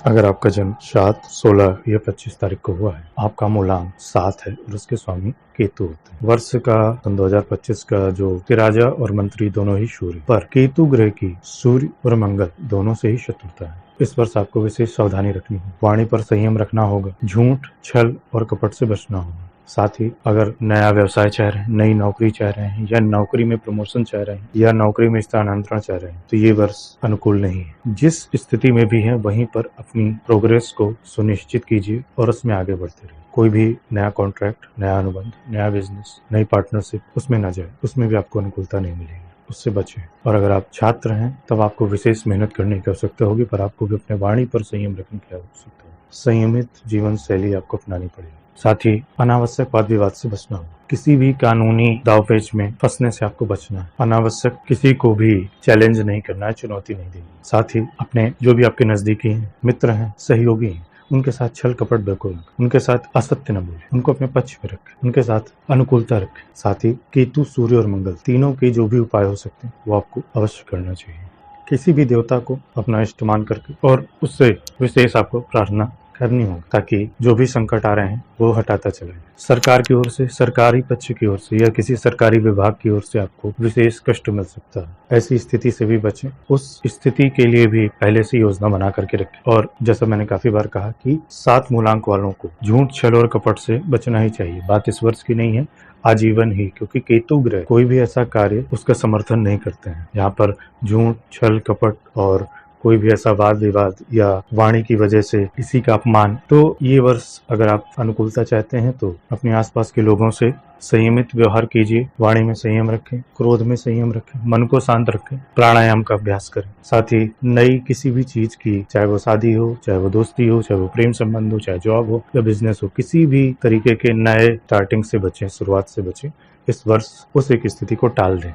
अगर आपका जन्म 7, 16 या 25 तारीख को हुआ है, आपका मूलांक 7 है और उसके स्वामी केतु होते हैं। वर्ष का 2025 का जो राजा और मंत्री दोनों ही सूर्य, पर केतु ग्रह की सूर्य और मंगल दोनों से ही शत्रुता है। इस वर्ष आपको विशेष सावधानी रखनी है, वाणी पर संयम रखना होगा, झूठ, छल और कपट से बचना होगा। साथ ही अगर नया व्यवसाय चाह रहे हैं, नई नौकरी चाह रहे हैं या नौकरी में प्रमोशन चाह रहे हैं या नौकरी में स्थानांतरण चाह रहे हैं, तो ये वर्ष अनुकूल नहीं है। जिस स्थिति में भी है वहीं पर अपनी प्रोग्रेस को सुनिश्चित कीजिए और उसमें आगे बढ़ते रहिए। कोई भी नया कॉन्ट्रैक्ट, नया अनुबंध, नया बिजनेस, नई पार्टनरशिप, उसमें न जाए, उसमें भी आपको अनुकूलता नहीं मिलेगी, उससे बचें। और अगर आप छात्र हैं तब आपको विशेष मेहनत करने की आवश्यकता होगी, पर आपको भी अपने वाणी पर संयम रखने की आवश्यकता होगी। संयमित जीवन शैली आपको अपनानी पड़ेगी। साथ ही अनावश्यक वाद विवाद से बचना होगा। किसी भी कानूनी दावपेच में फंसने से आपको बचना है। अनावश्यक किसी को भी चैलेंज नहीं करना है, चुनौती नहीं देनी। साथ ही अपने जो भी आपके नजदीकी हैं, मित्र हैं, सहयोगी हैं, उनके साथ छल कपट बिल्कुल न करें, उनके साथ असत्य न बोलें, उनको अपने पक्ष में रखें, उनके साथ अनुकूलता रखें। साथ ही केतु, सूर्य और मंगल तीनों के जो भी उपाय हो सकते हैं वो आपको अवश्य करना चाहिए। किसी भी देवता को अपना इष्ट मान करके और उससे विशेष आपको प्रार्थना करनी होगी, ताकि जो भी संकट आ रहे हैं वो हटाता चले। सरकार की ओर से, सरकारी पक्ष की ओर से या किसी सरकारी विभाग की ओर से आपको विशेष कष्ट मिल सकता है। ऐसी स्थिति से भी बचें। उस स्थिति के लिए भी पहले से योजना बना करके रखें। और जैसा मैंने काफी बार कहा कि 7 मूलांक वालों को झूठ, छल और कपट से बचना ही चाहिए। बात इस वर्ष की नहीं है, आजीवन ही, क्योंकि केतु ग्रह कोई भी ऐसा कार्य उसका समर्थन नहीं करते हैं। यहाँ पर झूठ, छल, कपट और कोई भी ऐसा वाद विवाद या वाणी की वजह से किसी का अपमान, तो ये वर्ष अगर आप अनुकूलता चाहते हैं तो अपने आसपास के लोगों से संयमित व्यवहार कीजिए, वाणी में संयम रखें, क्रोध में संयम रखें, मन को शांत रखें, प्राणायाम का अभ्यास करें। साथ ही नई किसी भी चीज की, चाहे वो शादी हो, चाहे वो दोस्ती हो, चाहे वो प्रेम संबंध हो, चाहे जॉब हो या बिजनेस हो, किसी भी तरीके के नए स्टार्टिंग से बचें, शुरुआत से बचें। इस वर्ष उस एक स्थिति को टाल दें।